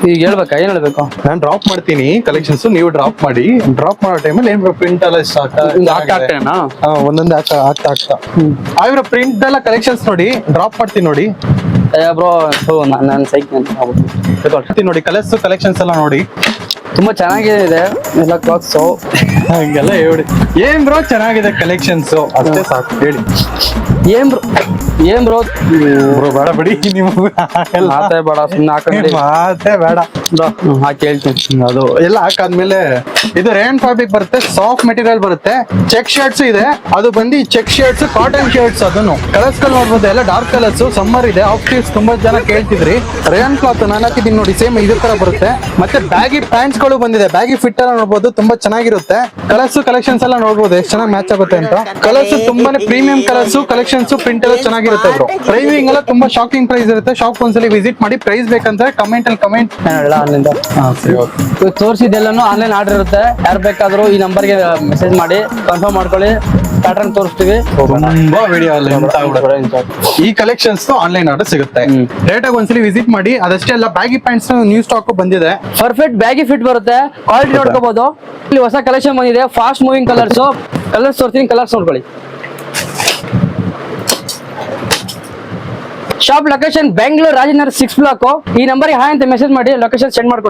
ಈಗ ಹೇಳ್ಬೇಕಾ ಏನ್ ಹೇಳ್ಬೇಕು? ನಾನ್ ಡ್ರಾಪ್ ಮಾಡ್ತೀನಿ ಕಲೆಕ್ಷನ್ಸ್, ನೀವು ಡ್ರಾಪ್ ಮಾಡಿ. ಡ್ರಾಪ್ ಮಾಡೋ ಟೈಮಲ್ಲಿ ಏನ್ ಪ್ರಿಂಟ್ ಎಲ್ಲ ಇಷ್ಟ ಆಗ್ತೇನಾ? ಒಂದೊಂದು ಆಗ್ತಾ ಆಗಿರೋ ಪ್ರಿಂಟ್ ಎಲ್ಲ ಕಲೆಕ್ಷನ್ಸ್ ನೋಡಿ, ಡ್ರಾಪ್ ಮಾಡ್ತೀನಿ ನೋಡಿ. ಬ್ರೋ ನಾನು ಸೈಕ್ ನೋಡಿ ಕಲರ್ಸ್ ಕಲೆಕ್ಷನ್ಸ್ ಎಲ್ಲ ನೋಡಿ. ತುಂಬಾ ಚೆನ್ನಾಗಿದೆ ಎಲ್ಲ ಕ್ಲಾತ್ಸ್. ಹಂಗೆಲ್ಲ ಹೇಳಿ ಏನ್ ಬ್ರೋ ಚೆನ್ನಾಗಿದೆ ಕಲೆಕ್ಷನ್ಸ್ ಅಷ್ಟೇ ಸಾಕು ಹೇಳಿ. ಏನ್ ಬ್ರೋ ಬ್ರೋ ಬೇಡ ಬಿಡಿ, ನೀವು ಮಾತೇ ಬೇಡ, ಸುಮ್ಮನೆ ಹಾಕಂడి ಮಾತೇ ಬೇಡ. ಹಾಕಿ ಹೇಳ್ತೀನಿ. ಅದು ಎಲ್ಲ ಹಾಕಾದ್ಮೇಲೆ ಇದು ರೇನ್ ಫ್ಯಾಬ್ರಿಕ್ ಬರುತ್ತೆ, ಸಾಫ್ಟ್ ಮೆಟೀರಿಯಲ್ ಬರುತ್ತೆ. ಚೆಕ್ ಶರ್ಟ್ಸ್ ಇದೆ, ಅದು ಬಂದು ಚೆಕ್ ಶರ್ಟ್ಸ್, ಕಾಟನ್ ಶರ್ಟ್ಸ್. ಅದನ್ನು ಕಲರ್ಸ್ ಗಳು ನೋಡ್ಬೋದು, ಎಲ್ಲ ಡಾರ್ಕ್ ಕಲರ್ಸ್. ಸಮ್ಮರ್ ಇದೆ, ಆಫ್ ಶೀಟ್ಸ್ ತುಂಬಾ ಜನ ಕೇಳ್ತಿದ್ರಿ. ರೇನ್ ಕ್ಲಾತ್ ನಾನು ಹಾಕಿದ್ದೀನಿ ನೋಡಿ, ಸೇಮ್ ಇದೇ ತರ ಬರುತ್ತೆ. ಮತ್ತೆ ಬ್ಯಾಗಿ ಪ್ಯಾಂಟ್ಸ್ ಗಳು ಬಂದಿದೆ, ಬ್ಯಾಗಿ ಫಿಟ್ ಎಲ್ಲ ನೋಡ್ಬೋದು, ತುಂಬಾ ಚೆನ್ನಾಗಿರುತ್ತೆ. ಕಲರ್ಸ್ ಕಲೆಕ್ಷನ್ಸ್ ಎಲ್ಲ ನೋಡ್ಬೋದು ಎಷ್ಟು ಚೆನ್ನಾಗಿ ಮ್ಯಾಚ್ ಆಗುತ್ತೆ ಅಂತ. ಕಲರ್ಸ್ ತುಂಬಾನೇ ಪ್ರೀಮಿಯಂ ಕಲರ್ಸ್ ಕಲೆಕ್ಷನ್ಸ್, ಪ್ರಿಂಟ್ ಎಲ್ಲ ಚೆನ್ನಾಗಿರುತ್ತೆ ಬ್ರೋ. ಪ್ರೈಸಿಂಗ್ ಎಲ್ಲ ತುಂಬಾ ಶಾಕಿಂಗ್ ಪ್ರೈಸ್ ಇರುತ್ತೆ. ಶಾಪ್ ಒಂದ್ಸಲಿ ವಿಸಿಟ್ ಮಾಡಿ. ಪ್ರೈಸ್ ಬೇಕಂದ್ರೆ ಕಮೆಂಟ್ ಅಲ್ಲಿ ಕಮೆಂಟ್ ತೋರಿಸಿದೆಲ್ಲಾನು ಆನ್ಲೈನ್ ಆರ್ಡರ್ ಇರುತ್ತೆ. ಯಾರು ಬೇಕಾದ್ರೂ ಈ ನಂಬರ್ಗೆ ಮೆಸೇಜ್ ಮಾಡಿ ಕನ್ಫರ್ಮ್ ಮಾಡ್ಕೊಳ್ಳಿ. ಪ್ಯಾಟರ್ನ್ ತೋರಿಸ್ತೀವಿ. ತುಂಬಾ ವಿಡಿಯೋ ಈ ಕಲೆಕ್ಷನ್ಸ್ ಆನ್ಲೈನ್ ಆರ್ಡರ್ ಸಿಗುತ್ತೆ. ರೇಟ್ ಆಗಿ ಒಂದ್ಸಲಿ ವಿಸಿಟ್ ಮಾಡಿ. ಅದಷ್ಟೇ ಅಲ್ಲ, ಬ್ಯಾಗಿ ಪ್ಯಾಂಟ್ಸ್ ನ್ಯೂ ಸ್ಟಾಕ್ ಬಂದಿದೆ, ಪರ್ಫೆಕ್ಟ್ ಬ್ಯಾಗಿ ಫಿಟ್ ಬರುತ್ತೆ. ಕ್ವಾಲಿಟಿ ನೋಡ್ಕೋಬಹುದು. ಇಲ್ಲಿ ಹೊಸ ಕಲೆಕ್ಷನ್ ಬಂದಿದೆ, ಫಾಸ್ಟ್ ಮೂವಿಂಗ್ ಕಲರ್ಸ್ ತೋರ್ತೀನಿ, ಕಲರ್ಸ್ ನೋಡ್ಕೊಳ್ಳಿ. Shop location Bengaluru Rajanagar 6 block. ಈ ನಂಬರ್ಗೆ ಹಾಯ್ ಅಂತ ಮೆಸೇಜ್ ಮಾಡಿ ಲೊಕೇಶನ್ ಸೆಂಡ್ ಮಾಡ್ಕೊಳ್ಳಿ.